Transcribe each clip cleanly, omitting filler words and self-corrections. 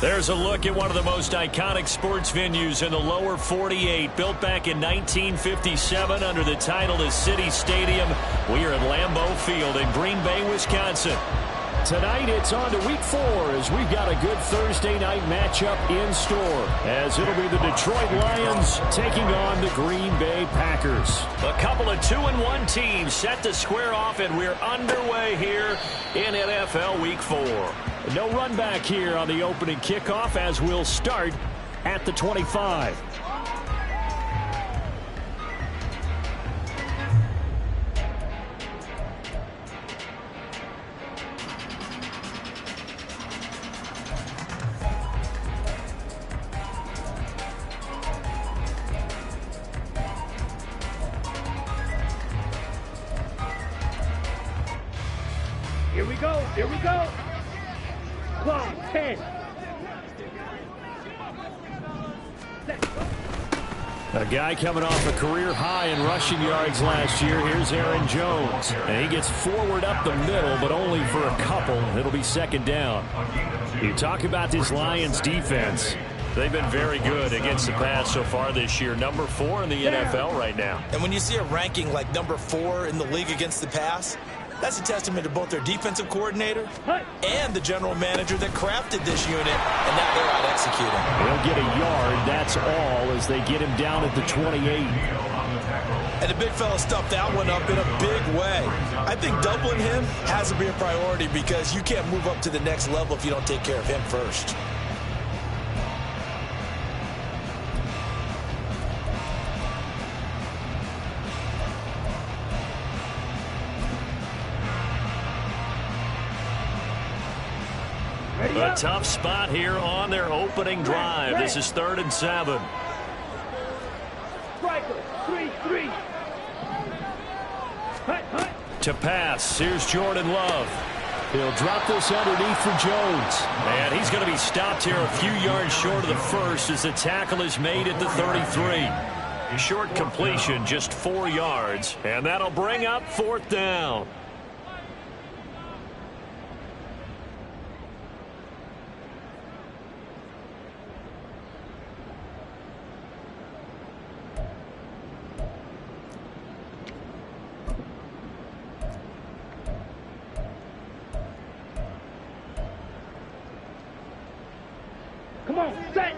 There's a look at one of the most iconic sports venues in the lower 48. Built back in 1957 under the title of City Stadium. We are at Lambeau Field in Green Bay, Wisconsin. Tonight it's on to week 4 as we've got a good Thursday night matchup in store. As it'll be the Detroit Lions taking on the Green Bay Packers. A couple of 2-1 teams set to square off, and we're underway here in NFL Week 4. No run back here on the opening kickoff as we'll start at the 25. Here we go. Here we go. Clock 10. A guy coming off a career high in rushing yards last year. Here's Aaron Jones. And he gets forward up the middle, but only for a couple. It'll be second down. You talk about this Lions defense. They've been very good against the pass so far this year. Number 4 in the NFL right now. And when you see a ranking like number 4 in the league against the pass, that's a testament to both their defensive coordinator and the general manager that crafted this unit, and now they're out executing. He'll get a yard, that's all, as they get him down at the 28. And the big fella stuffed that one up in a big way. I think doubling him has to be a priority because you can't move up to the next level if you don't take care of him first. A tough spot here on their opening drive. This is 3rd and 7. To pass, here's Jordan Love. He'll drop this underneath for Jones. And he's going to be stopped here a few yards short of the first as the tackle is made at the 33. Short completion, just 4 yards. And that'll bring up 4th down. Come on, set.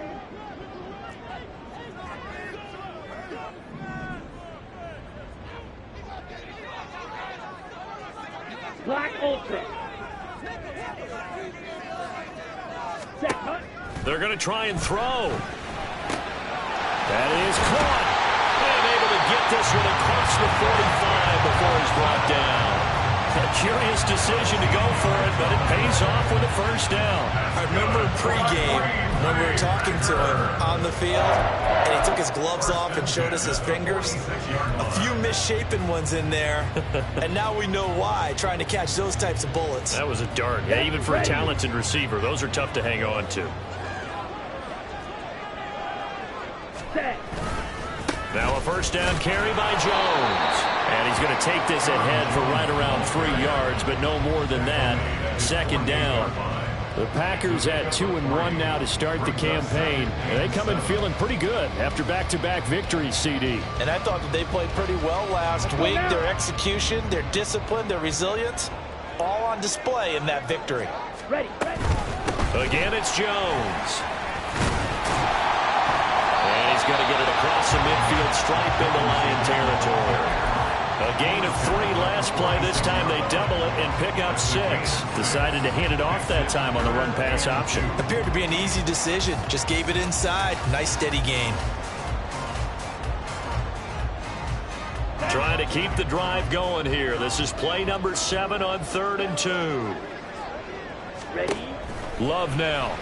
Black Ultra. Set, hunt. They're going to try and throw. That is caught. And able to get this one across the 45 before he's brought down. A curious decision to go for it, but it pays off with a first down. I remember pregame when we were talking to him on the field, and he took his gloves off and showed us his fingers. A few misshapen ones in there, and now we know why, trying to catch those types of bullets. That was a dart. Yeah, even for a talented receiver, those are tough to hang on to. Now a first down carry by Jones. And he's going to take this ahead for right around 3 yards, but no more than that. 2nd down. The Packers at 2-1 now to start the campaign. And they come in feeling pretty good after back-to-back victories, CD. And I thought that they played pretty well last week. Their execution, their discipline, their resilience, all on display in that victory. Ready. Again, it's Jones. And he's going to get it across the midfield stripe into Lion territory. A gain of 3 last play. This time they double it and pick up 6. Decided to hand it off that time on the run-pass option. Appeared to be an easy decision. Just gave it inside. Nice steady gain. Trying to keep the drive going here. This is play number 7 on 3rd and 2. Ready. Love now.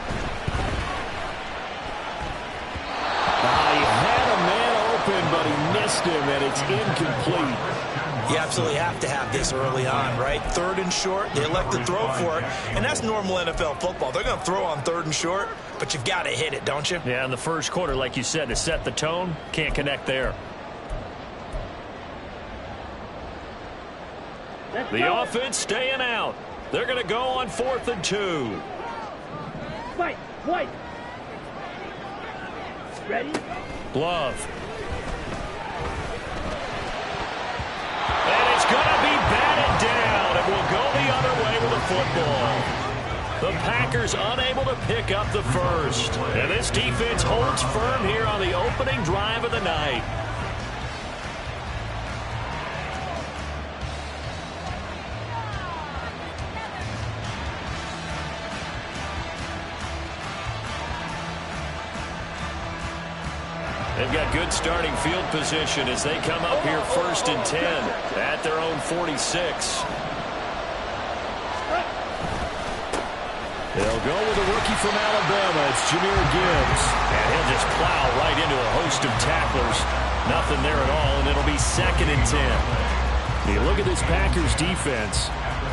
He had a man open, but he missed him, and it's incomplete. You absolutely have to have this early on, right? 3rd and short, they elect to throw for it, and that's normal NFL football. They're going to throw on 3rd and short, but you've got to hit it, don't you? Yeah, in the first quarter, like you said, to set the tone, can't connect there. The offense staying out. They're going to go on 4th and 2. Fight. White. Ready? Glove. And it's going to be batted down. It will go the other way with the football. The Packers unable to pick up the first. And this defense holds firm here on the opening drive of the night. They've got good starting field position as they come up here 1st and 10 at their own 46. They'll go with a rookie from Alabama. It's Jahmyr Gibbs. And he'll just plow right into a host of tacklers. Nothing there at all, and it'll be 2nd and 10. You look at this Packers defense.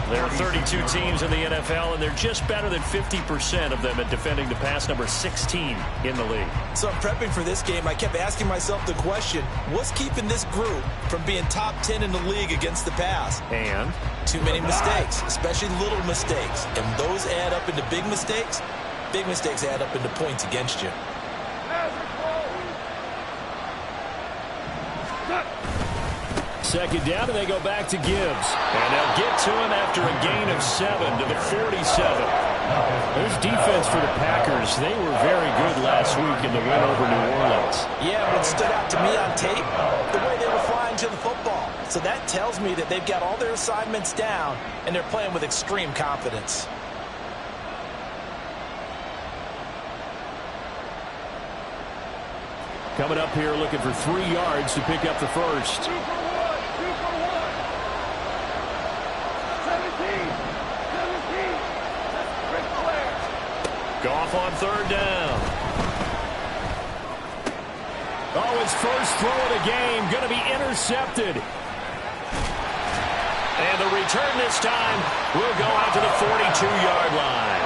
There are 32 teams in the NFL, and they're just better than 50% of them at defending the pass, number 16 in the league. So I'm prepping for this game. I kept asking myself the question, what's keeping this group from being top 10 in the league against the pass? And? Too many mistakes, especially little mistakes. And those add up into big mistakes. Big mistakes add up into points against you. Second down, and they go back to Gibbs. And they'll get to him after a gain of 7 to the 47. This defense for the Packers, they were very good last week in the win over New Orleans. Yeah, what stood out to me on tape, the way they were flying to the football. So that tells me that they've got all their assignments down, and they're playing with extreme confidence. Coming up here looking for 3 yards to pick up the first. Goff on 3rd down. Oh, his first throw of the game going to be intercepted. And the return this time will go out to the 42-yard line.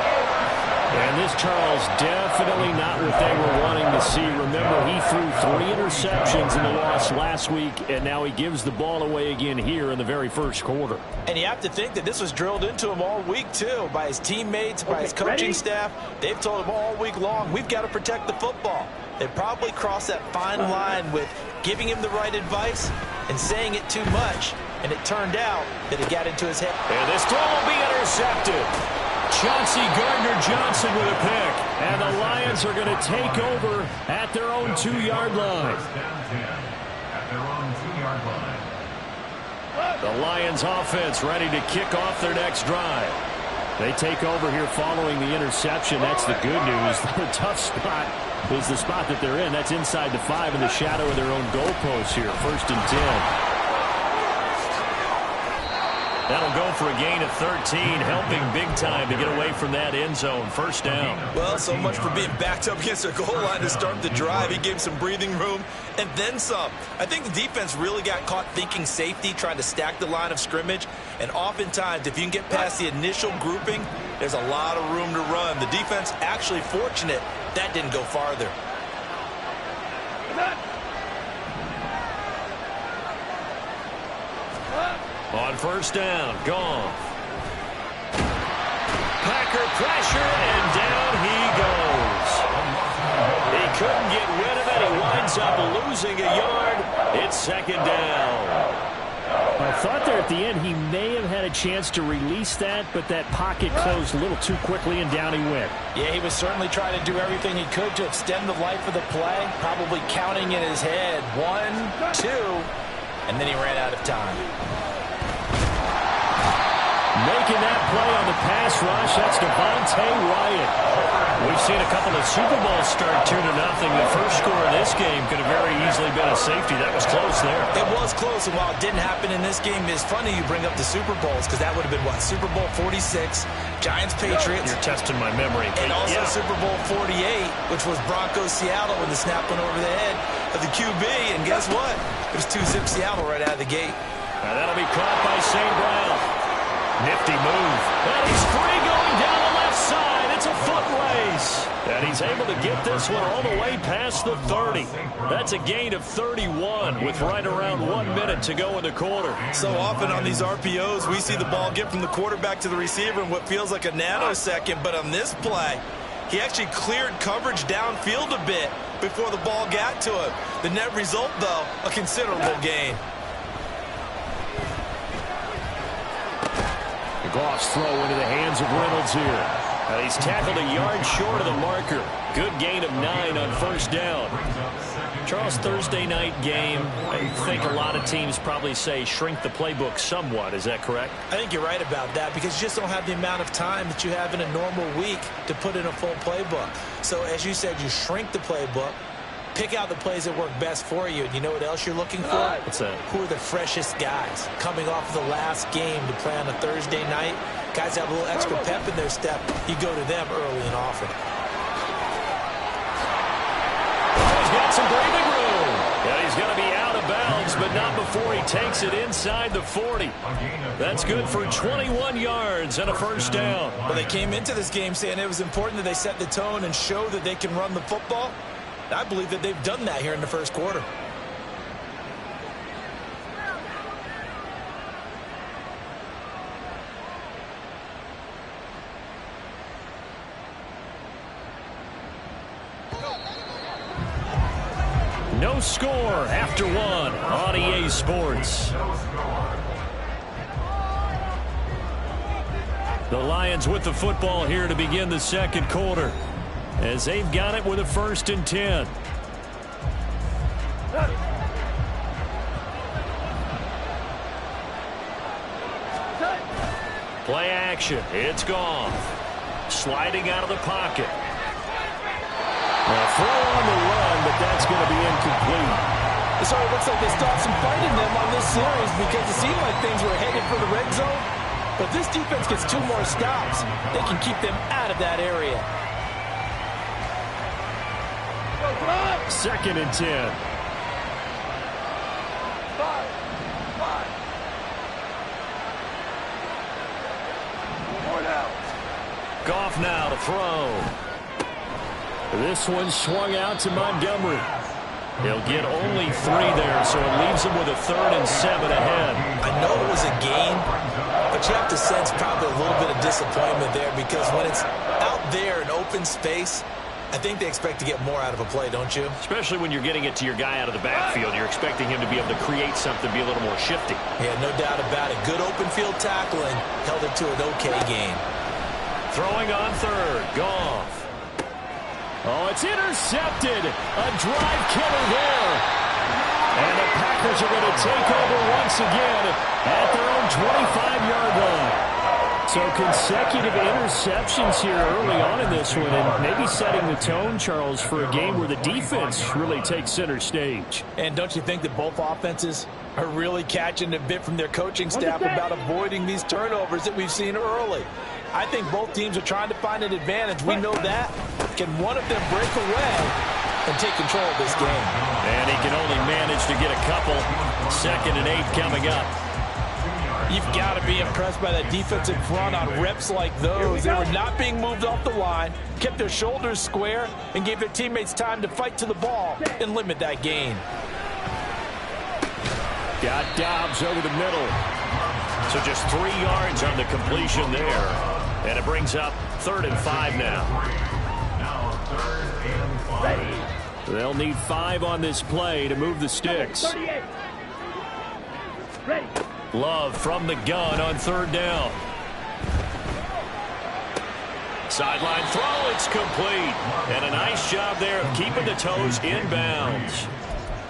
And this, Charles, definitely not what they were wanting to see. Remember, he threw 3 interceptions in the loss last week, and now he gives the ball away again here in the very first quarter. And you have to think that this was drilled into him all week, too, by his teammates, by his coaching staff. They've told him all week long, we've got to protect the football. They probably crossed that fine line with giving him the right advice and saying it too much. And it turned out that it got into his head. And this throw will be intercepted. Chauncey Gardner-Johnson with a pick. And the Lions are going to take over at their own 2-yard line. The Lions offense ready to kick off their next drive. They take over here following the interception. That's the good news. The tough spot is the spot that they're in. That's inside the 5 in the shadow of their own goalpost here. 1st and 10. That'll go for a gain of 13, helping big time to get away from that end zone. 1st down. Well, so much for being backed up against their goal line to start the drive. He gave some breathing room and then some. I think the defense really got caught thinking safety, trying to stack the line of scrimmage. And oftentimes, if you can get past the initial grouping, there's a lot of room to run. The defense actually fortunate that didn't go farther. On 1st down, Goff. Packer pressure, and down he goes. He couldn't get rid of it. He winds up losing a yard. It's 2nd down. I thought there at the end he may have had a chance to release that, but that pocket closed a little too quickly, and down he went. Yeah, he was certainly trying to do everything he could to extend the life of the play, probably counting in his head 1, 2, and then he ran out of time. Making that play on the pass rush, that's Devontae Wyatt. We've seen a couple of Super Bowls start 2-0. The first score of this game could have very easily been a safety. That was close there. It was close, and while it didn't happen in this game, it's funny you bring up the Super Bowls, because that would have been, what, Super Bowl 46, Giants-Patriots. You're testing my memory. And also Super Bowl 48, which was Broncos-Seattle when the snap went over the head of the QB, and guess what? It was 2-zip Seattle right out of the gate. Now that'll be caught by St. Brown. Nifty move. And he's free going down the left side. It's a foot race. And he's able to get this one all the way past the 30. That's a gain of 31 with right around 1 minute to go in the quarter. So often on these RPOs, we see the ball get from the quarterback to the receiver in what feels like a nanosecond. But on this play, He actually cleared coverage downfield a bit before the ball got to him. The net result, though, a considerable gain. Goff's throw into the hands of Reynolds here. He's tackled a yard short of the marker. Good gain of 9 on first down. Charles, Thursday night game, I think a lot of teams probably say shrink the playbook somewhat. Is that correct? I think you're right about that because you just don't have the amount of time that you have in a normal week to put in a full playbook. So, as you said, you shrink the playbook, pick out the plays that work best for you. And you know what else you're looking for? What's that? Who are the freshest guys coming off of the last game to play on a Thursday night? Guys have a little extra pep in their step. You go to them early and often. He's got some breathing room. Yeah, he's going to be out of bounds, but not before he takes it inside the 40. That's good for 21 yards and a first down. Well, they came into this game saying it was important that they set the tone and show that they can run the football. I believe that they've done that here in the first quarter. No score after 1 on EA Sports. The Lions with the football here to begin the second quarter, as they've got it with a 1st and 10. Play action. It's Goff. Sliding out of the pocket. A throw on the run, but that's going to be incomplete. So it looks like they stopped some fight in them on this series because it seemed like things were headed for the red zone. But this defense gets 2 more stops. They can keep them out of that area. 2nd and 10. Goff now to throw. This one swung out to Montgomery. He'll get only 3 there, so it leaves him with a 3rd and 7 ahead. I know it was a gain, but you have to sense probably a little bit of disappointment there because when it's out there in open space, I think they expect to get more out of a play, don't you? Especially when you're getting it to your guy out of the backfield. You're expecting him to be able to create something, be a little more shifty. Yeah, no doubt about it. Good open field tackling held it to an okay gain. Throwing on 3rd. Goff. Oh, it's intercepted. A drive killer there. And the Packers are going to take over once again at their own 25-yard line. So consecutive interceptions here early on in this one, and maybe setting the tone, Charles, for a game where the defense really takes center stage. And don't you think that both offenses are really catching a bit from their coaching staff about avoiding these turnovers that we've seen early? I think both teams are trying to find an advantage. We know that. Can one of them break away and take control of this game? And he can only manage to get a couple. 2nd and 8 coming up. You've got to be impressed by that defensive front on reps like those. They were not being moved off the line, kept their shoulders square, and gave their teammates time to fight to the ball and limit that gain. Got Dobbs over the middle. So just 3 yards on the completion there. And it brings up 3rd and 5 now. They'll need 5 on this play to move the sticks. Love from the gun on 3rd down. Sideline throw, it's complete. And a nice job there of keeping the toes in bounds.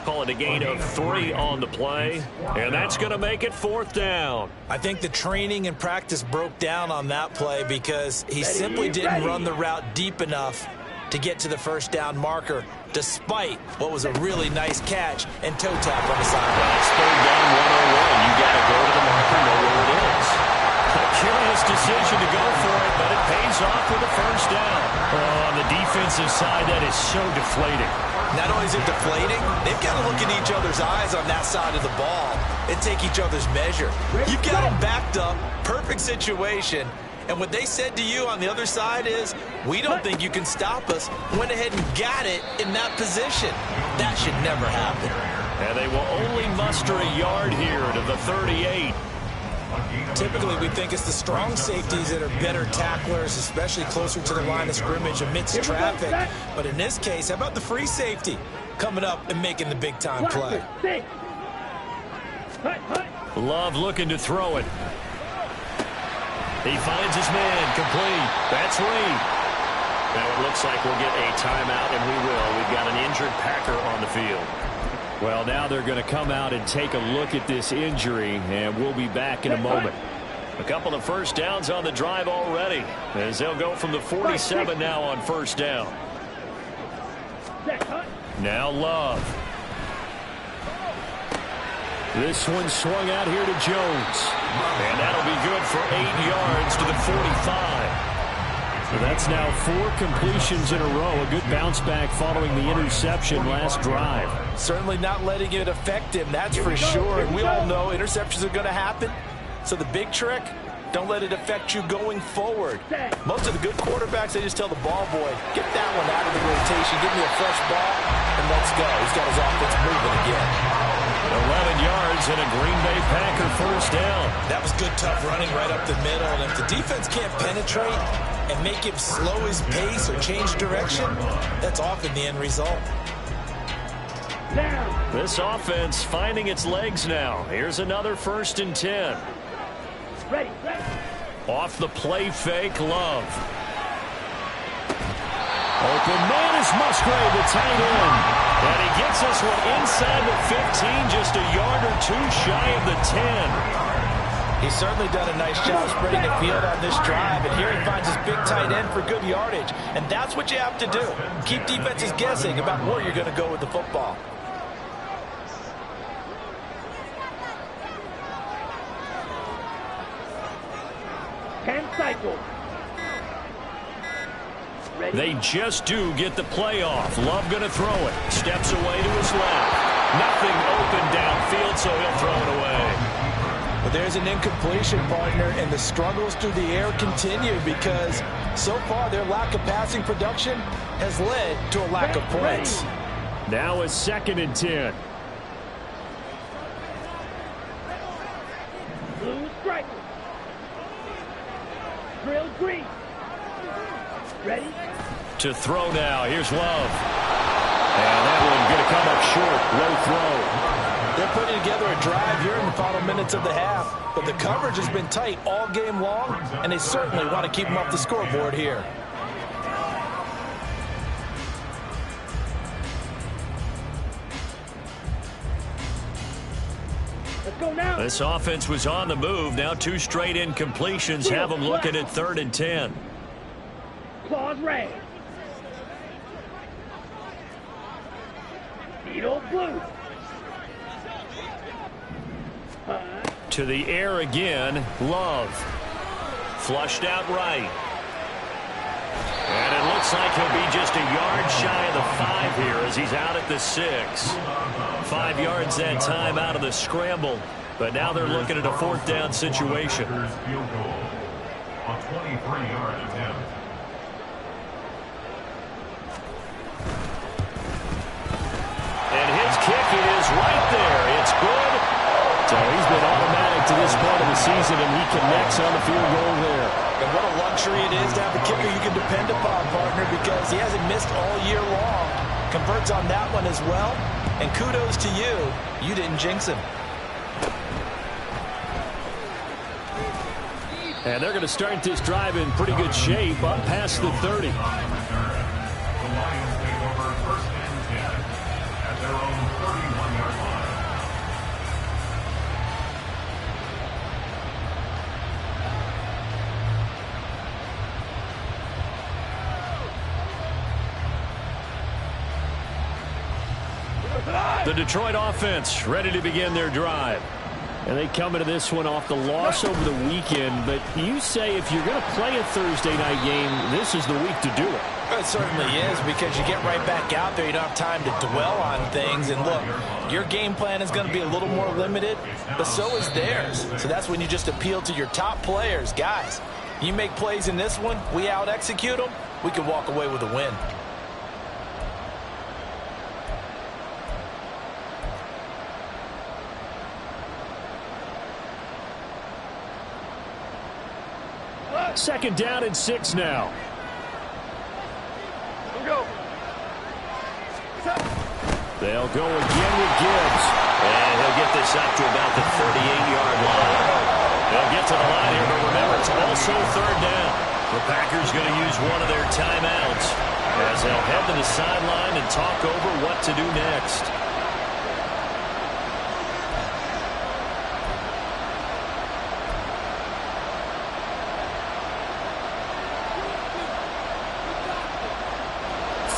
Call it a gain of 3 on the play. And that's going to make it 4th down. I think the training and practice broke down on that play because he simply didn't run the route deep enough to get to the first down marker, despite what was a really nice catch and toe tap on the sideline. It's 3rd down 101. You got to go to the marker, know where it is. A curious decision to go for it, but it pays off with a first down. On the defensive side, that is so deflating. Not only is it deflating, they've got to look in each other's eyes on that side of the ball and take each other's measure. You've got them backed up, perfect situation, and what they said to you on the other side is, we don't think you can stop us. Went ahead and got it in that position. That should never happen. And they will only muster a yard here to the 38. Typically, we think it's the strong safeties that are better tacklers, especially closer to the line of scrimmage amidst traffic. But in this case, how about the free safety coming up and making the big-time play? Love looking to throw it. He finds his man, complete. That's Reed. Now it looks like we'll get a timeout, and we will. We've got an injured Packer on the field. Well, now they're going to come out and take a look at this injury, and we'll be back in a moment. A couple of first downs on the drive already, as they'll go from the 47 now on first down. Now Love. This one swung out here to Jones. And that'll be good for 8 yards to the 45. So that's now 4 completions in a row. A good bounce back following the interception last drive. Certainly not letting it affect him, that's for sure. And we all know interceptions are going to happen. So the big trick, don't let it affect you going forward. Most of the good quarterbacks, they just tell the ball boy, get that one out of the rotation, give me a fresh ball, and let's go. He's got his offense moving again. 11 yards and a Green Bay Packer first down. That was good, tough running right up the middle. And if the defense can't penetrate and make him slow his pace or change direction, that's often the end result. This offense finding its legs now. Here's another 1st and 10. Ready. Off the play fake, Love. Open man is Musgrave, the tight end. And he gets us one inside the 15, just a yard or 2 shy of the 10. He's certainly done a nice job spreading the field on this drive. And here he finds his big tight end for good yardage. And that's what you have to do. Keep defenses guessing about where you're going to go with the football. Cycle. They just do get the play off. Love going to throw it. Steps away to his left. Nothing open downfield, so he'll throw it away. But there's an incompletion, partner, and the struggles through the air continue because so far their lack of passing production has led to a lack of points. Now a 2nd and 10. Blue striker. Drill green. Ready? To throw now. Here's Love. And that one going to come up short. Low throw. They're putting together a drive here in the final minutes of the half. But the coverage has been tight all game long, and they certainly want to keep them off the scoreboard here. Let's go now. This offense was on the move. Now 2 straight incompletions have them looking at 3rd and 10. Claws raised. Needle blue. To the air again. Love. Flushed out right. And it looks like he'll be just a yard shy of the 5 here as he's out at the 6. 5 yards that time out of the scramble. But now they're looking at a 4th down situation. A 23-yard attempt. And his kick is right there. It's good. So he's been automatic to this point of the season, and he connects on the field goal there. And what a luxury it is to have a kicker you can depend upon, partner, because he hasn't missed all year long. Converts on that one as well. And kudos to you. You didn't jinx him. And they're going to start this drive in pretty good shape up past the 30. The Lions take over 1st and 10 at their own 31-yard line. The Detroit offense ready to begin their drive. And they come into this one off the loss over the weekend. But you say if you're going to play a Thursday night game, this is the week to do it. It certainly is, because you get right back out there. You don't have time to dwell on things. And look, your game plan is going to be a little more limited, but so is theirs. So that's when you just appeal to your top players. Guys, you make plays in this one, we out-execute them, we can walk away with a win. Second down and 6 now. Go. They'll go again with Gibbs. And he'll get this up to about the 38-yard line. They'll get to the line here, but remember, it's also third down. The Packers going to use one of their timeouts as they'll head to the sideline and talk over what to do next.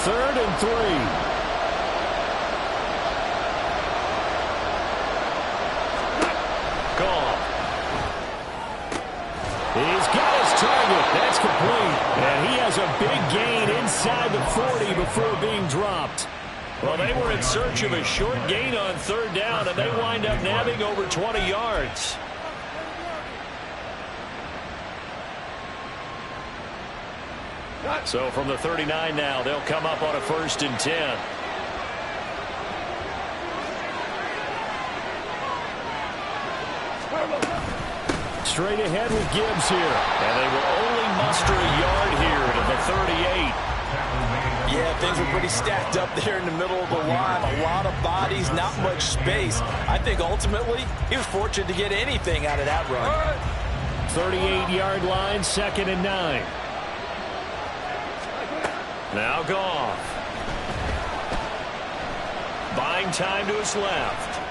Third and 3. He's got his target. That's complete. And he has a big gain inside the 40 before being dropped. Well, they were in search of a short gain on third down, and they wind up nabbing over 20 yards. So from the 39 now, they'll come up on a 1st and 10. Straight ahead with Gibbs here. And they will only muster a yard here to the 38. Yeah, things were pretty stacked up there in the middle of the line. A lot of bodies, not much space. I think ultimately he was fortunate to get anything out of that run. 38-yard line, 2nd and 9. Now Goff. Buying time to his left.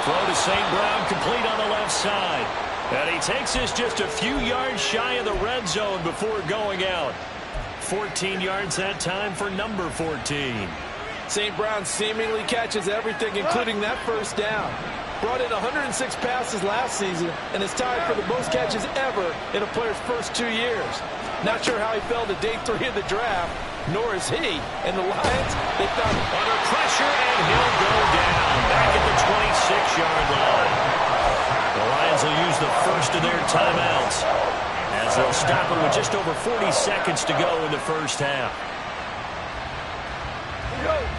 Throw to St. Brown, complete on the left side. And he takes this just a few yards shy of the red zone before going out. 14 yards that time for number 14. St. Brown seemingly catches everything, including that first down. Brought in 106 passes last season and is tied for the most catches ever in a player's first 2 years. Not sure how he fell to day 3 of the draft, nor is he. And the Lions, they found under pressure, and he'll go down back at the 26-yard line. The Lions will use the first of their timeouts as they'll stop it with just over 40 seconds to go in the first half.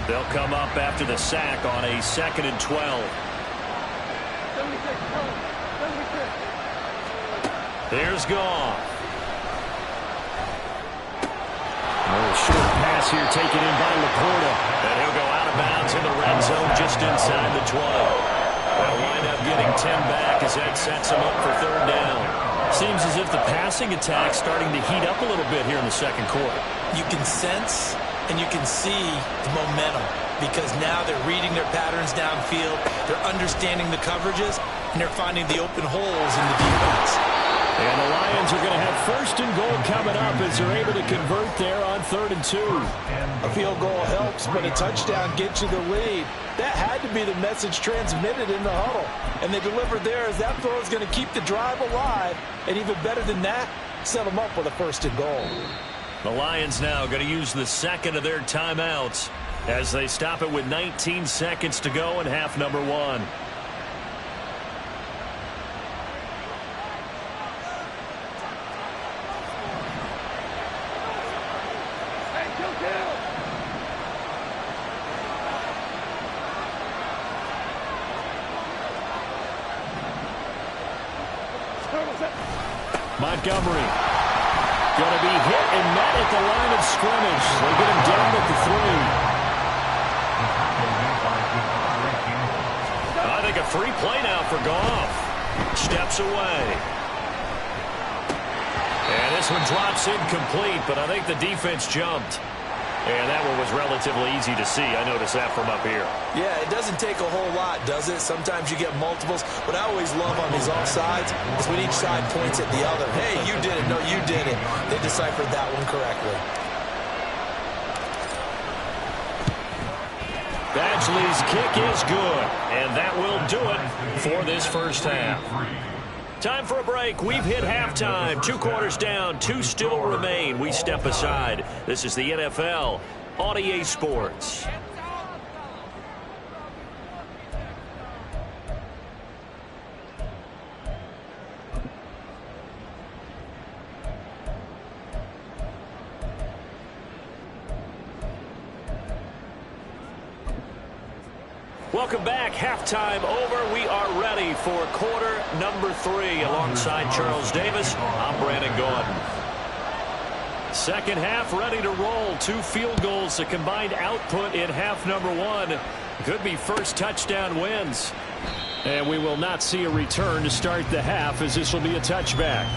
They'll come up after the sack on a 2nd and 12. Here's Goff. Short pass here taken in by Laporta. And he'll go out of bounds in the red zone just inside the 12. They'll wind up getting 10 back as that sets him up for third down. Seems as if the passing attack's starting to heat up a little bit here in the second quarter. You can sense and you can see the momentum because now they're reading their patterns downfield, they're understanding the coverages, and they're finding the open holes in the defense. And the Lions are going to have 1st and goal coming up as they're able to convert there on 3rd and 2. a field goal helps, but a touchdown gets you the lead. That had to be the message transmitted in the huddle. And they delivered there as that throw is going to keep the drive alive. And even better than that, set them up with a 1st and goal. The Lions now going to use the 2nd of their timeouts as they stop it with 19 seconds to go in half number 1. Montgomery going to be hit and met at the line of scrimmage. They get him down at the 3. I think a free play now for Goff. Steps away. And this one drops incomplete, but I think the defense jumped. And that one was relatively easy to see. I noticed that from up here. Yeah, it doesn't take a whole lot, does it? Sometimes you get multiples. What I always love on these offsides is when each side points at the other. Hey, you did it. No, you did it. They deciphered that one correctly. Badgley's kick is good, and that will do it for this first half. Time for a break. We've hit halftime. 2 quarters down. 2 still remain. We step aside. This is the NFL on EA Sports. Welcome back. Halftime over. We are ready for quarter number 3. Alongside Charles Davis, I'm Brandon Gordon. Second half ready to roll. 2 field goals, the combined output in half number 1. Could be first touchdown wins. And we will not see a return to start the half, as this will be a touchback.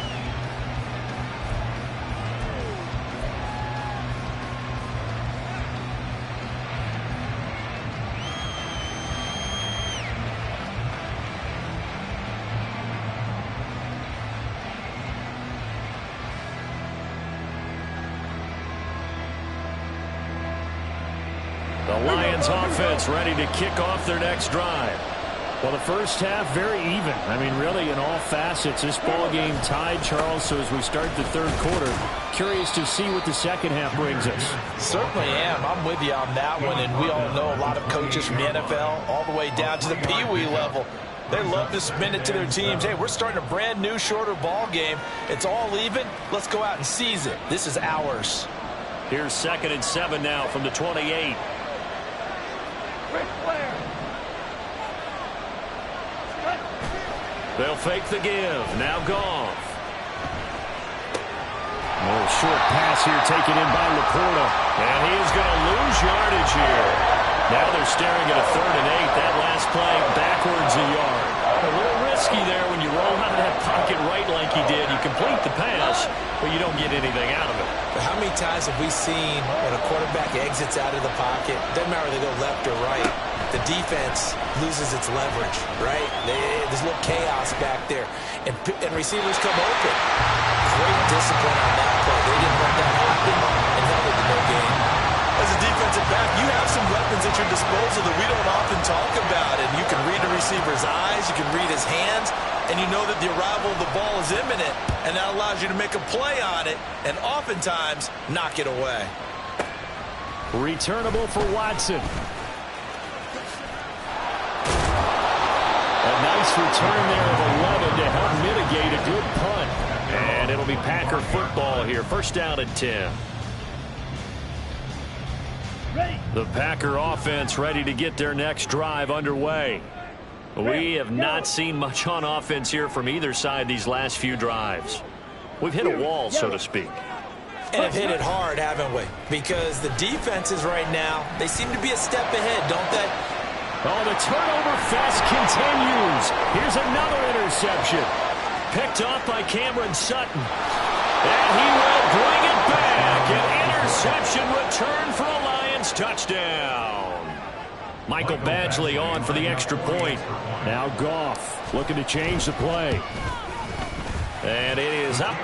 The Lions offense ready to kick off their next drive. Well, the first half very even. I mean, really, in all facets, this ball game tied, Charles. So as we start the third quarter, curious to see what the second half brings us. Certainly am. I'm with you on that one. And we all know a lot of coaches from the NFL all the way down to the Pee-wee level. They love to spin it to their teams. Hey, we're starting a brand new, shorter ball game. It's all even. Let's go out and seize it. This is ours. Here's 2nd and 7 now from the 28. They'll fake the give. Now Goff. A short pass here taken in by Laporta. And he is going to lose yardage here. Now they're staring at a 3rd and 8. That last play backwards a yard. A little risky there when you roll out of that pocket right like he did. You complete the pass, but you don't get anything out of it. But how many times have we seen when a quarterback exits out of the pocket, doesn't matter whether they go left or right, the defense loses its leverage, right? There's a little chaos back there, and receivers come open. Great discipline on that play. They didn't let that happen and held it to no gain. As a defensive back, you have some weapons at your disposal that we don't often talk about, and you can read the receiver's eyes, you can read his hands, and you know that the arrival of the ball is imminent, and that allows you to make a play on it and oftentimes knock it away. Returnable for Watson. A nice return there of 11 to help mitigate a good punt. And it'll be Packer football here. First down and 10. The Packer offense ready to get their next drive underway. We have not seen much on offense here from either side these last few drives. We've hit a wall, so to speak. And have hit it hard, haven't we? Because the defenses right now, they seem to be a step ahead, don't they? Oh, the turnover fest continues. Here's another interception. Picked off by Cameron Sutton. And he will bring it back. An interception return for a Lions touchdown. Michael Badgley on for the extra point. Now Goff looking to change the play. And it is up.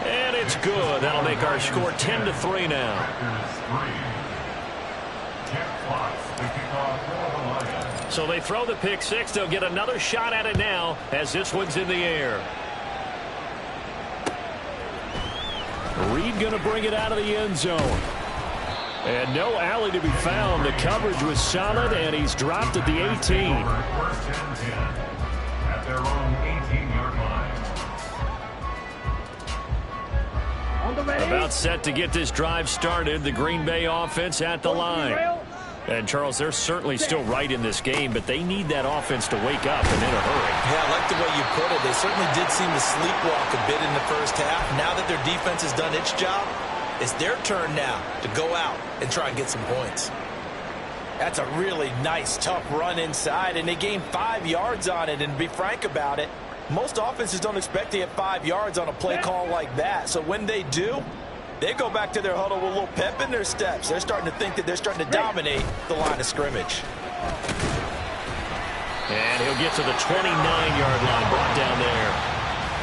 And it's good. That'll make our score 10-3 now. So they throw the pick six. They'll get another shot at it now as this one's in the air. Reed going to bring it out of the end zone. And no alley to be found. The coverage was solid, and he's dropped at the 18. First and 10 at their own 18-yard line. About set to get this drive started. The Green Bay offense at the line. And, Charles, they're certainly still right in this game, but they need that offense to wake up and in a hurry. Yeah, I like the way you put it. They certainly did seem to sleepwalk a bit in the first half. Now that their defense has done its job, it's their turn now to go out and try and get some points. That's a really nice, tough run inside, and they gained 5 yards on it. And to be frank about it, most offenses don't expect to get 5 yards on a play call like that. So when they do, they go back to their huddle with a little pep in their steps. They're starting to think that they're starting to dominate the line of scrimmage. And he'll get to the 29-yard line, brought down there.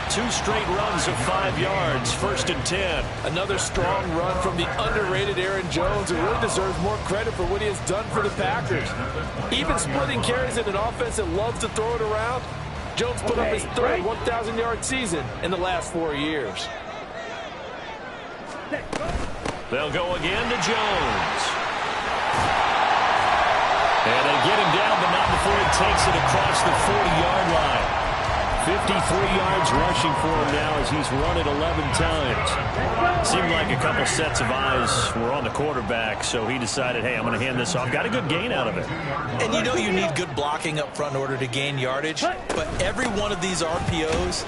2 straight runs of 5 yards, 1st and 10. Another strong run from the underrated Aaron Jones, who really deserves more credit for what he has done for the Packers. Even splitting carries in an offense that loves to throw it around, Jones put up his third 1,000-yard season in the last 4 years. They'll go again to Jones. And they get him down, but not before he takes it across the 40-yard line. 53 yards rushing for him now as he's run it 11 times. Seemed like a couple sets of eyes were on the quarterback, so he decided, hey, I'm going to hand this off. Got a good gain out of it. And you know you need good blocking up front in order to gain yardage, but every one of these RPOs,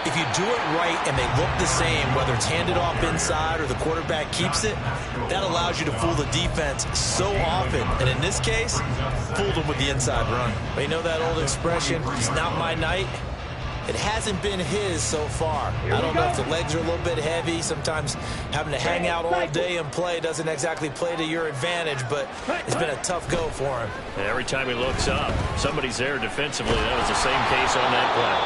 if you do it right and they look the same, whether it's handed off inside or the quarterback keeps it, that allows you to fool the defense so often. And in this case, fooled them with the inside run. But you know that old expression, it's not my night? It hasn't been his so far. I don't know if the legs are a little bit heavy. Sometimes having to hang out all day and play doesn't exactly play to your advantage, but it's been a tough go for him. And every time he looks up, somebody's there defensively. That was the same case on that play.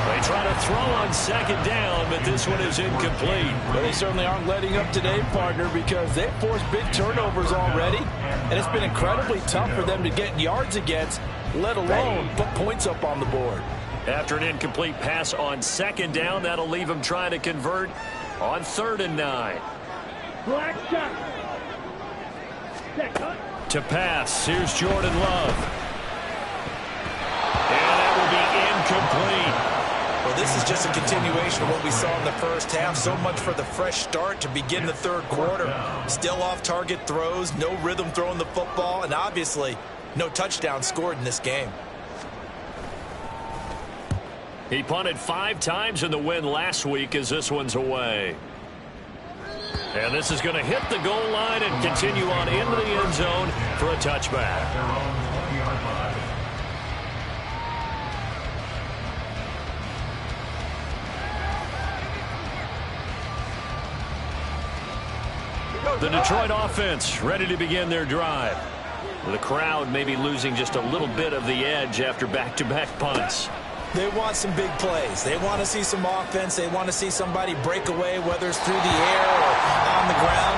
They try to throw on second down, but this one is incomplete. Well, they certainly aren't letting up today, partner, because they've forced big turnovers already, and it's been incredibly tough for them to get yards against, let alone put points up on the board. After an incomplete pass on second down, that'll leave him trying to convert on 3rd and 9. Black shot. To pass, here's Jordan Love. And that will be incomplete. Well, this is just a continuation of what we saw in the first half. So much for the fresh start to begin the third quarter. Still off-target throws, no rhythm throwing the football, and obviously no touchdown scored in this game. He punted 5 times in the win last week as this one's away. And this is going to hit the goal line and continue on into the end zone for a touchback. The Detroit offense ready to begin their drive. The crowd may be losing just a little bit of the edge after back-to-back punts. They want some big plays. They want to see some offense. They want to see somebody break away, whether it's through the air or on the ground.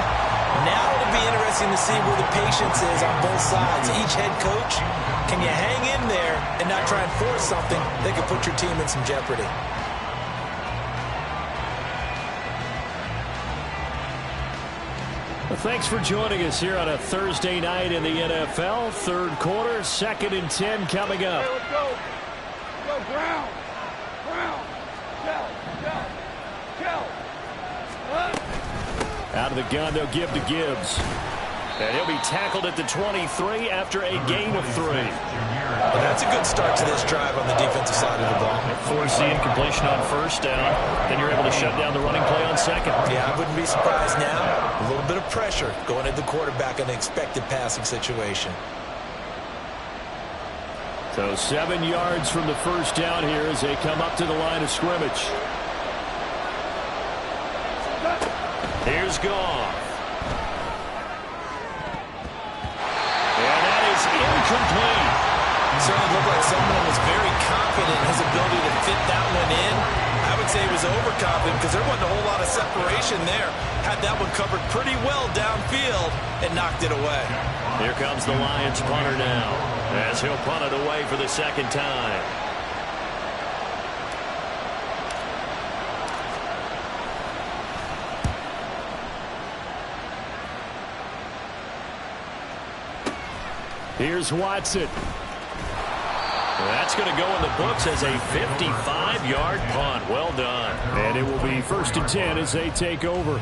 Now it'll be interesting to see where the patience is on both sides. Each head coach, can you hang in there and not try and force something that could put your team in some jeopardy? Well, thanks for joining us here on a Thursday night in the NFL. Third quarter, 2nd and 10 coming up. Let's go. Go, Brown. Brown. Shell. Out of the gun, they'll give to Gibbs. And he'll be tackled at the 23 after a gain of 3. Well, that's a good start to this drive on the defensive side of the ball. Force the incompletion on 1st down. Then you're able to shut down the running play on 2nd. Yeah, I wouldn't be surprised now. A little bit of pressure going at the quarterback in an expected passing situation. So 7 yards from the 1st down here as they come up to the line of scrimmage. Here's Goff. And that is incomplete. Certainly looked like someone was very confident in his ability to fit that one in. I would say he was overconfident because there wasn't a whole lot of separation there. Had that one covered pretty well downfield and knocked it away. Here comes the Lions punter now as he'll punt it away for the 2nd time. Here's Watson. That's going to go in the books as a 55-yard punt. Well done. And it will be 1st and 10 as they take over.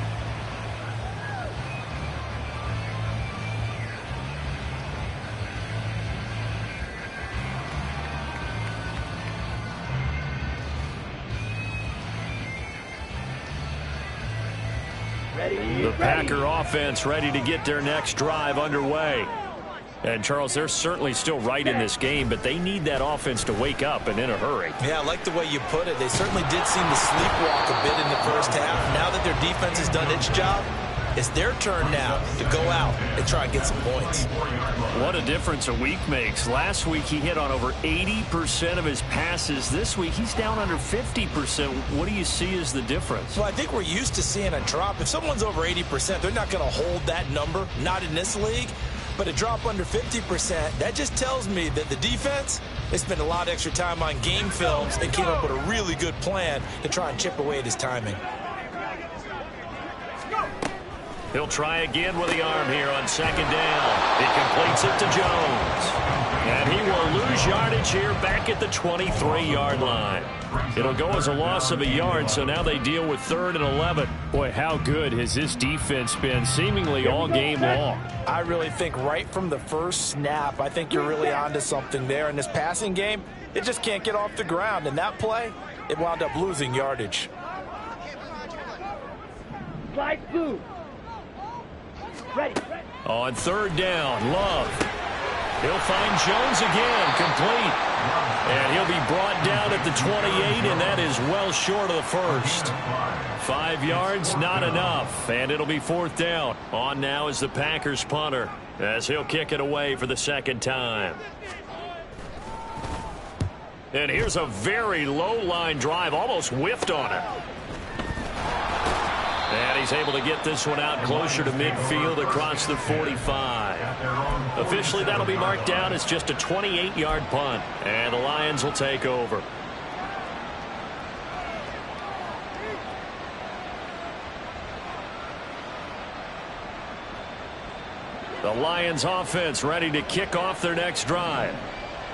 The Packer offense ready to get their next drive underway. And, Charles, they're certainly still right in this game, but they need that offense to wake up and in a hurry. Yeah, I like the way you put it. They certainly did seem to sleepwalk a bit in the first half. Now that their defense has done its job, it's their turn now to go out and try and get some points. What a difference a week makes. Last week he hit on over 80% of his passes. This week he's down under 50%. What do you see as the difference? Well, I think we're used to seeing a drop. If someone's over 80%, they're not going to hold that number, not in this league. But a drop under 50%, that just tells me that the defense, they spent a lot of extra time on game films and came up with a really good plan to try and chip away at his timing. He'll try again with the arm here on second down. He completes it to Jones. And he will lose yardage here back at the 23-yard line. It'll go as a loss of a yard, so now they deal with 3rd and 11. Boy, how good has this defense been seemingly all game long? I really think right from the first snap, I think you're really onto something there. In this passing game, it just can't get off the ground. And that play, it wound up losing yardage. Slide blue. Ready. On 3rd down, Love. He'll find Jones again, complete. And he'll be brought down at the 28, and that is well short of the first. 5 yards, not enough, and it'll be 4th down. On now is the Packers punter, as he'll kick it away for the 2nd time. And here's a very low-line drive, almost whiffed on it. And he's able to get this one out closer to midfield across the 45. Officially, that'll be marked down as just a 28-yard punt. And the Lions will take over. The Lions offense ready to kick off their next drive.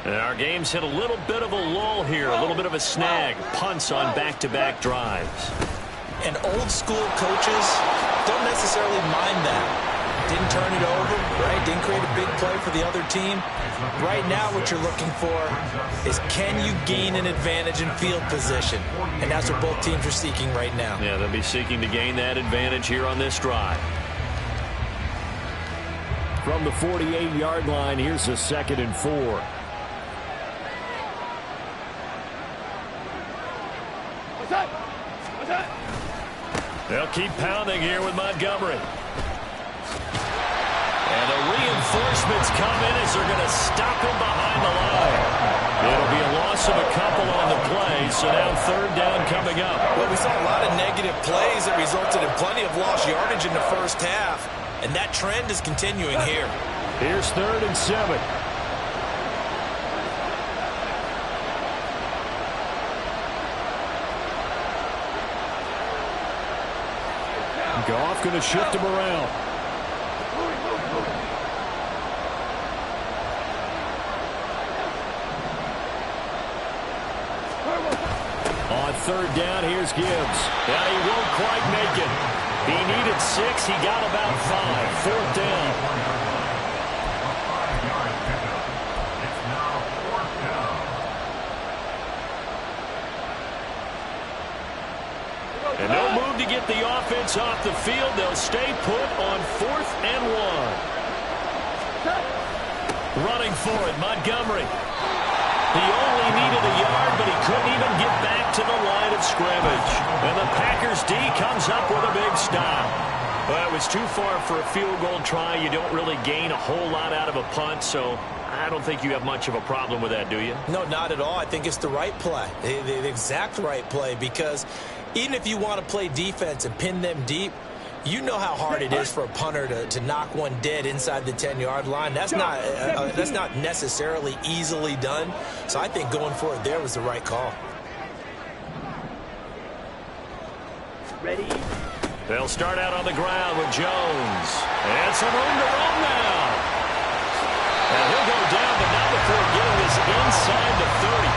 And our game's hit a little bit of a lull here, a little bit of a snag. Punts on back-to-back drives. And old school coaches don't necessarily mind that. Didn't turn it over, right? Didn't create a big play for the other team. Right now what you're looking for is, can you gain an advantage in field position? And that's what both teams are seeking right now. Yeah, they'll be seeking to gain that advantage here on this drive. From the 48-yard line, here's a 2nd and 4. What's up? What's up? They'll keep pounding here with Montgomery. And the reinforcements come in as they're going to stop him behind the line. It'll be a loss of a couple on the play, so now 3rd down coming up. Well, we saw a lot of negative plays that resulted in plenty of lost yardage in the first half, and that trend is continuing here. Here's 3rd and 7. Goff going to shift him around. On 3rd down, here's Gibbs. Yeah, he won't quite make it. He needed 6. He got about 5. 4th down. It's now 4th down. And no move to get the offense off the field. They'll stay put on 4th and 1. Running for it, Montgomery. He only needed a yard, but he couldn't even get back to the line of scrimmage. And the Packers D comes up with a big stop. Well, it was too far for a field goal try. You don't really gain a whole lot out of a punt, so I don't think you have much of a problem with that, do you? No, not at all. I think it's the right play, the exact right play, because even if you want to play defense and pin them deep, you know how hard it is for a punter to knock one dead inside the 10-yard line. That's not necessarily easily done. So I think going for it there was the right call. Ready? They'll start out on the ground with Jones. And some room to run now. And he'll go down, but not before getting this inside the 30.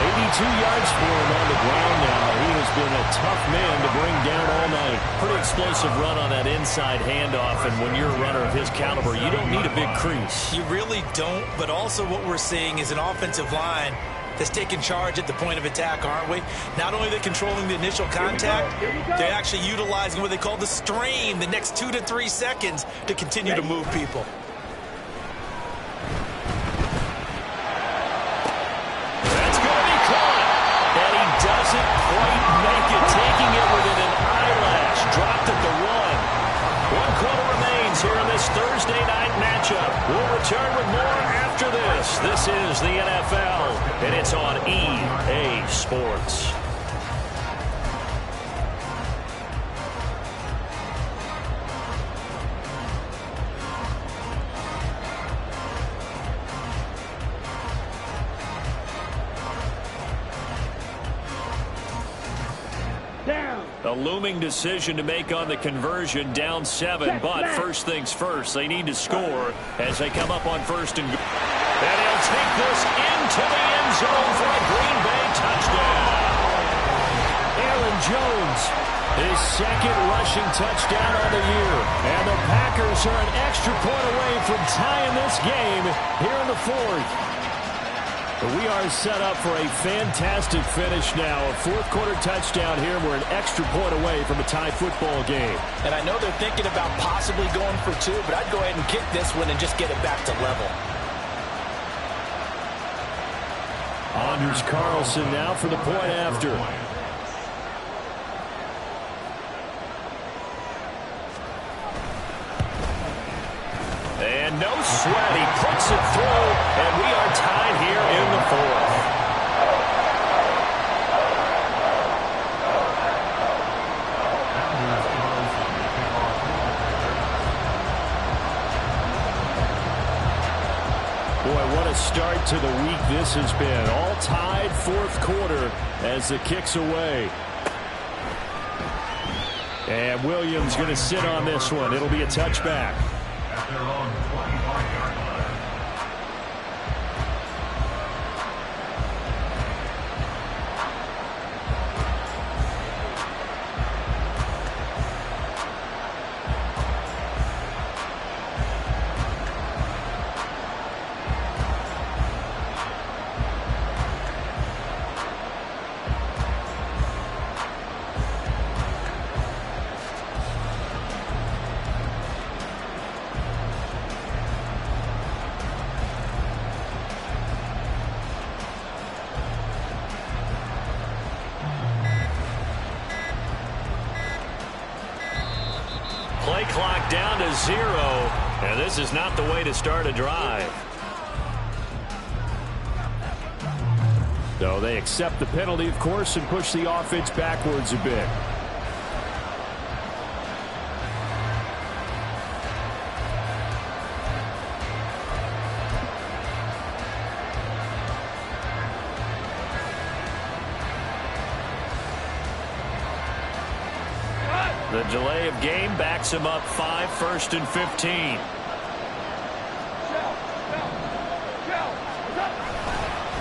82 yards for him on the ground now. He has been a tough man to bring down all night. Pretty explosive run on that inside handoff, and when you're a runner of his caliber, you don't need a big crease. You really don't, but also what we're seeing is an offensive line that's taking charge at the point of attack, aren't we? Not only are they controlling the initial contact, they're actually utilizing what they call the strain, the next 2 to 3 seconds, to continue to move people. Doesn't quite make it, taking it within an eyelash. Dropped at the 1. 1 quarter remains here in this Thursday night matchup. We'll return with more after this. This is the NFL, and it's on EA Sports. The A looming decision to make on the conversion, down 7. But first things first, they need to score as they come up on first and goal. And he'll take this into the end zone for a Green Bay touchdown. Aaron Jones, his second rushing touchdown of the year. And the Packers are an extra point away from tying this game here in the fourth. We are set up for a fantastic finish now. A fourth-quarter touchdown here. We're an extra point away from a tie football game. And I know they're thinking about possibly going for 2, but I'd go ahead and kick this one and just get it back to level. Anders Carlson now for the point after. And no sweat. He puts it through, and we are tied here in the fourth. Boy, what a start to the week this has been. All tied fourth quarter as the kick's away. And Williams going to sit on this one. It'll be a touchback. At their own 25-yard line. Play clock down to 0, and this is not the way to start a drive. So they accept the penalty, of course, and push the offense backwards a bit. The delay of game backs him up 5, 1st and 15.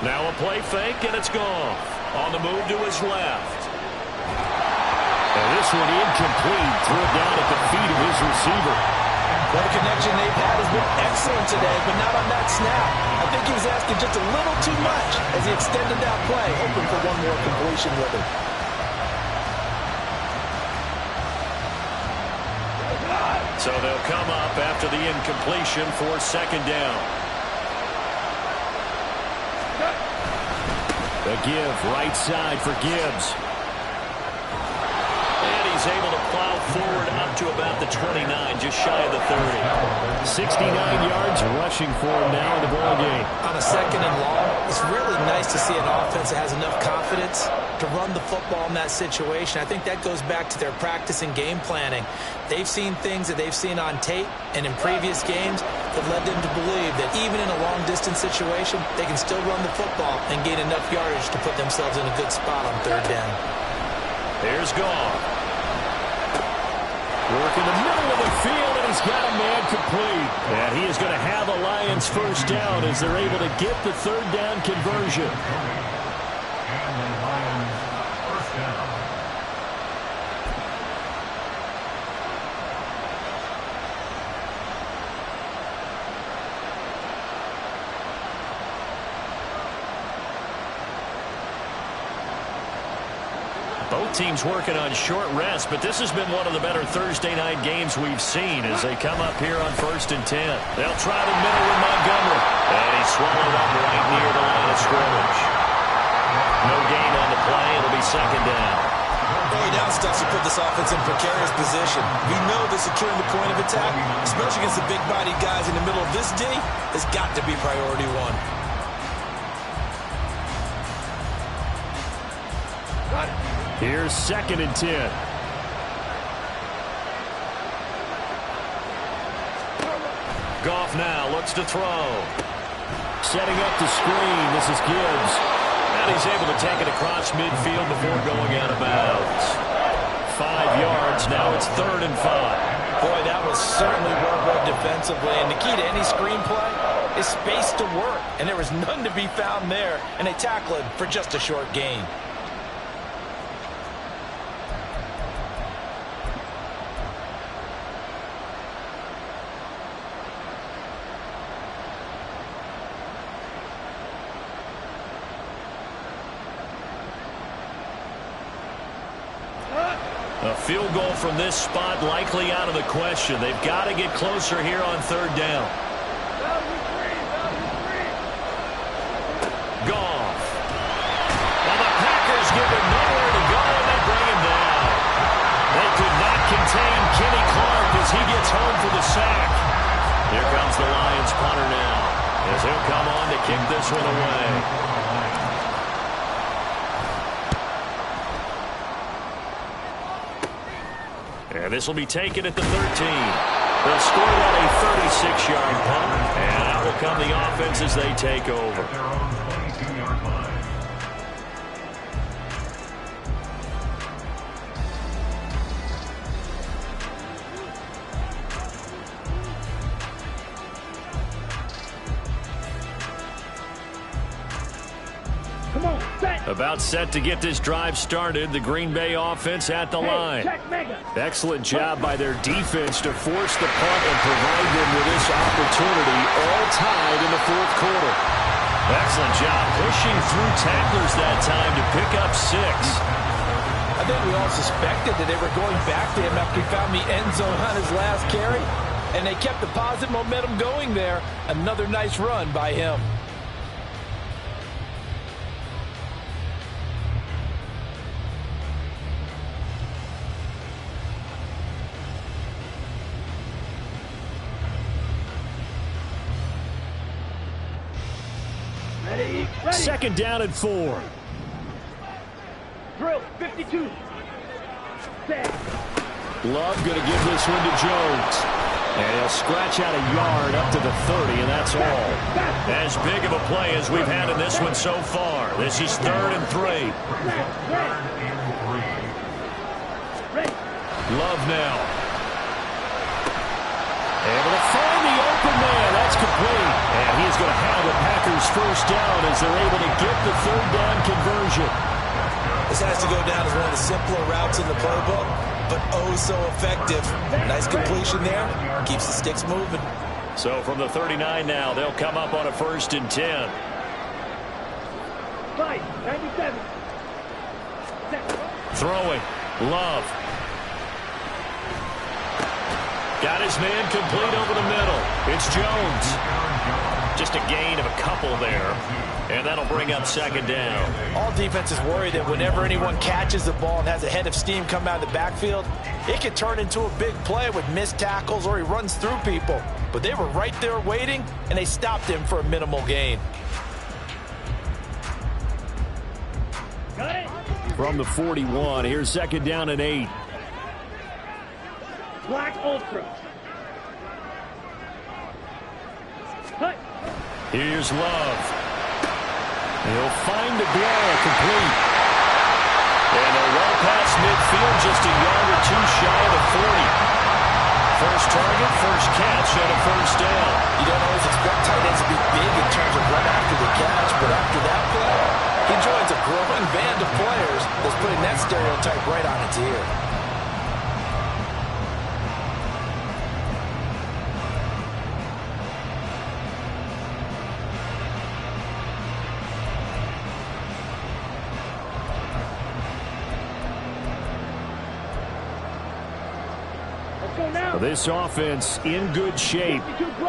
Now a play fake, and it's gone. On the move to his left. And this one incomplete. Threw it down at the feet of his receiver. Well, the connection they've had has been excellent today, but not on that snap. I think he was asking just a little too much as he extended that play, hoping for one more completion with it. So they'll come up after the incompletion for second down. The give, right side for Gibbs. And he's able to plow forward up to about the 29, just shy of the 30. 69 yards rushing for him now in the ball game. On a second and long, it's really nice to see an offense that has enough confidence to run the football in that situation. I think that goes back to their practice and game planning. They've seen things that they've seen on tape and in previous games that led them to believe that even in a long-distance situation, they can still run the football and gain enough yardage to put themselves in a good spot on third down. Here's Goff. Work in the middle of the field, and he's got a man complete. And he is going to have the Lions first down as they're able to get the third down conversion. And the Lions first down. Both teams working on short rest, but this has been one of the better Thursday night games we've seen as they come up here on 1st and 10. They'll try the middle with Montgomery. And he's swallowed up right near the line of scrimmage. No gain on the play. It'll be second down. Early down stuff to put this offense in precarious position. We know that securing the point of attack, especially against the big-bodied guys in the middle of this D, has got to be priority one. Here's 2nd and 10. Goff now looks to throw. Setting up the screen. This is Gibbs. And he's able to take it across midfield before going out of bounds. 5 yards. Now it's 3rd and 5. Boy, that was certainly well read defensively. And the key to any screenplay is space to work. And there was none to be found there. And they tackle it for just a short gain. A field goal from this spot likely out of the question. They've got to get closer here on 3rd down. Goff. Well, the Packers give him nowhere to go, and they bring him down. They could not contain Kenny Clark as he gets home for the sack. Here comes the Lions punter now, as he'll come on to kick this one away. And this will be taken at the 13. They'll score on a 36-yard punt. And out will come the offense as they take over. Their own 22-yard line. Come on, set. About set to get this drive started. The Green Bay offense at the line. Check mega. Excellent job by their defense to force the punt and provide them with this opportunity, all tied in the 4th quarter. Excellent job pushing through tacklers that time to pick up 6. I think we all suspected that they were going back to him after he found the end zone on his last carry. And they kept the positive momentum going there. Another nice run by him. Ready. 2nd down and 4. Drill, 52. Set. Love going to give this one to Jones. And he'll scratch out a yard up to the 30, and that's all. As big of a play as we've had in this one so far. This is 3rd and 3. Love now. Able to find the open man. That's complete. And he's going to have the Packers 1st down as they're able to get the 3rd down conversion. This has to go down as one of the simpler routes in the playbook, but oh so effective. Nice completion there. Keeps the sticks moving. So from the 39 now, they'll come up on a 1st and 10. 97. Set. Throwing. Love. Got his man complete over the middle. It's Jones. Just a gain of a couple there. And that'll bring up 2nd down. All defenses worry that whenever anyone catches the ball and has a head of steam come out of the backfield, it can turn into a big play with missed tackles or he runs through people. But they were right there waiting, and they stopped him for a minimal gain. Got it. From the 41, here's 2nd down and 8. Black Ultra. Cut. Here's Love. He'll find the blow complete. And they're well past midfield, just a yard or 2 shy of the 40. First target, first catch, and a 1st down. You don't always expect tight ends to be big in terms of run after the catch, but after that play, he joins a growing band of players that's putting that stereotype right on its ear. This offense in good shape.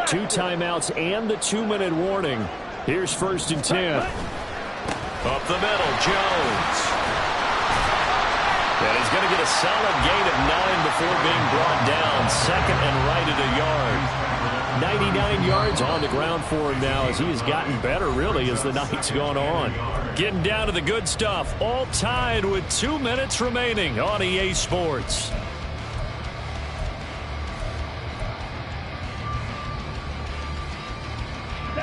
2 timeouts and the 2-minute warning. Here's 1st and 10. Up the middle, Jones. And he's going to get a solid gain of 9 before being brought down. 2nd and right at a yard. 99 yards on the ground for him now as he has gotten better, really, as the night's gone on. Getting down to the good stuff. All tied with 2 minutes remaining on EA Sports.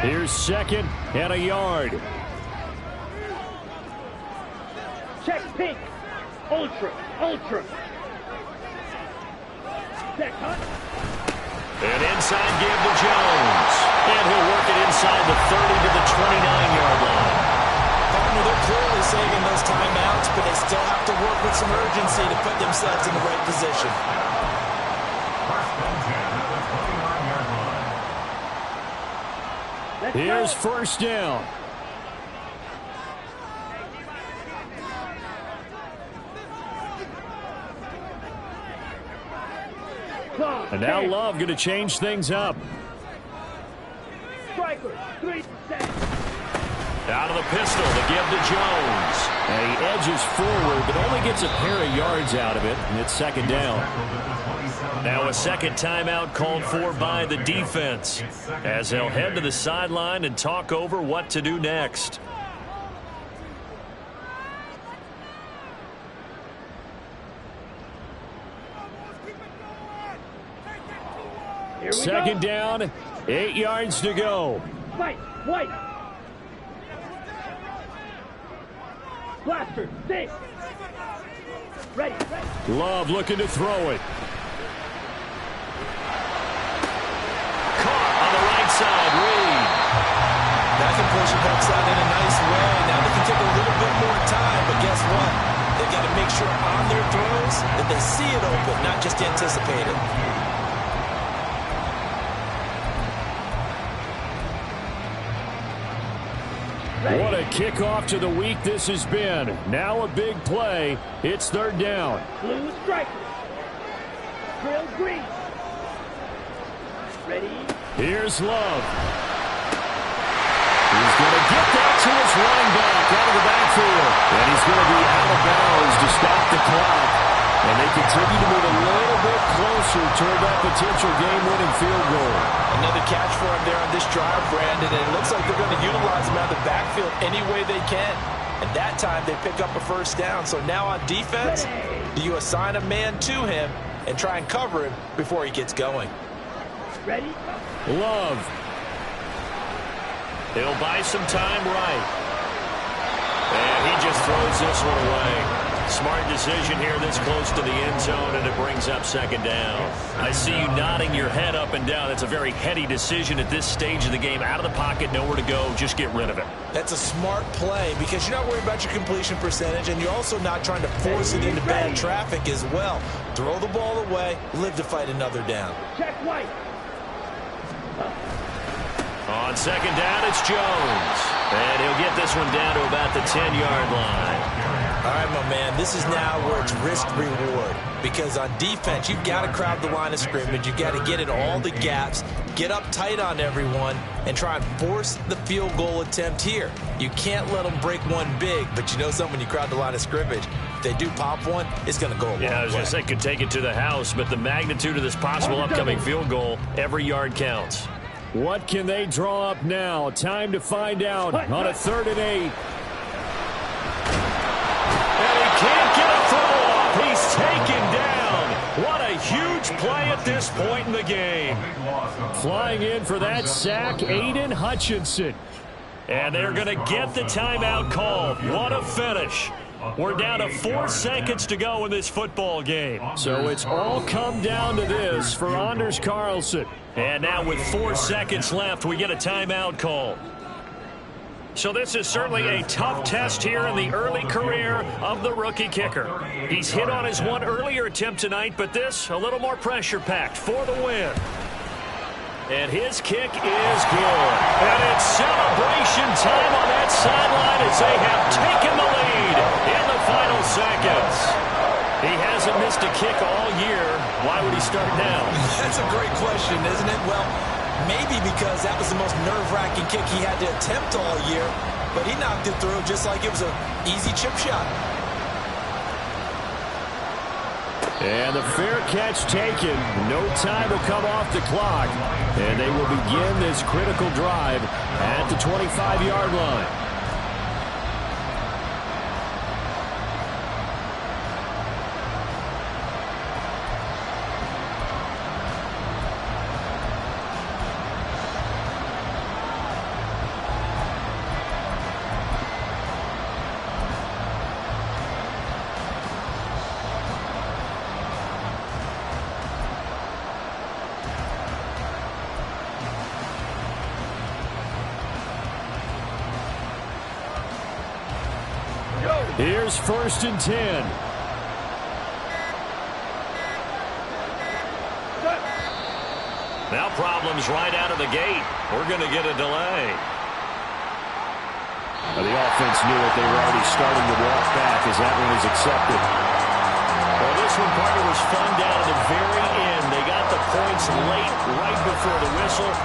Here's 2nd and a yard. Check pink. Ultra. Ultra. Check, hunt. An inside give to Jones. And he'll work it inside the 30 to the 29-yard line. Partner, they're clearly saving those timeouts, but they still have to work with some urgency to put themselves in the right position. Here's first down. And now Love going to change things up. Striker, 3 seconds. Out of the pistol, the give to Jones. And he edges forward, but only gets a pair of yards out of it, and it's second down. Now a second timeout called for by the defense, as they'll head to the sideline and talk over what to do next. Second down, 8 yards to go. Fight, white. Blaster, 6. Ready. Love looking to throw it. Caught on the right side, Reed. That completion helps out in a nice way. Now they can take a little bit more time, but guess what? They got to make sure on their throws that they see it open, not just anticipate it. What a kickoff to the week this has been. Now a big play. It's third down. Blue striker. Drill green. Ready. Here's Love. He's going to get that to his running back out of the backfield. And he's going to be out of bounds to stop the clock. And they continue to move a little bit closer toward that potential game-winning field goal. Another catch for him there on this drive, Brandon, and it looks like they're going to utilize him out of the backfield any way they can. And that time they pick up a first down. So now on defense, do you assign a man to him and try and cover him before he gets going? Ready. Love. He'll buy some time right. And he just throws this one away. Smart decision here this close to the end zone, and it brings up second down. I see you nodding your head up and down. That's a very heady decision at this stage of the game. Out of the pocket, nowhere to go. Just get rid of it. That's a smart play because you're not worried about your completion percentage, and you're also not trying to force it into bad traffic as well. Throw the ball away, live to fight another down. Check white. On second down, it's Jones. And he'll get this one down to about the 10-yard line. All right, my man, this is now where it's risk-reward. Because on defense, you've got to crowd the line of scrimmage. You've got to get in all the gaps, get up tight on everyone, and try and force the field goal attempt here. You can't let them break one big, but you know something, when you crowd the line of scrimmage, if they do pop one, it's going to go a long way. Yeah, I was going to say could take it to the house, but the magnitude of this possible upcoming field goal, every yard counts. What can they draw up now? Time to find out on a 3rd and 8. Can't get a throw off. He's taken down. What a huge play at this point in the game. Flying in for that sack, Aiden Hutchinson. And they're going to get the timeout called. What a finish. We're down to 4 seconds to go in this football game. So it's all come down to this for Anders Carlson. And now with 4 seconds left, we get a timeout call. So this is certainly a tough test here in the early career of the rookie kicker. He's hit on his one earlier attempt tonight, but this a little more pressure-packed for the win. And his kick is good. And it's celebration time on that sideline as they have taken the lead in the final seconds. He hasn't missed a kick all year. Why would he start now? That's a great question, isn't it? Well, maybe because that was the most nerve-wracking kick he had to attempt all year, but he knocked it through just like it was an easy chip shot. And the fair catch taken. No time will come off the clock. And they will begin this critical drive at the 25-yard line. Here's 1st and 10. Now problems right out of the gate. We're going to get a delay. The offense knew it. They were already starting to walk back as that one is accepted. Well, this one, partner, was fun down at the very end. They got the points late, right before the whistle.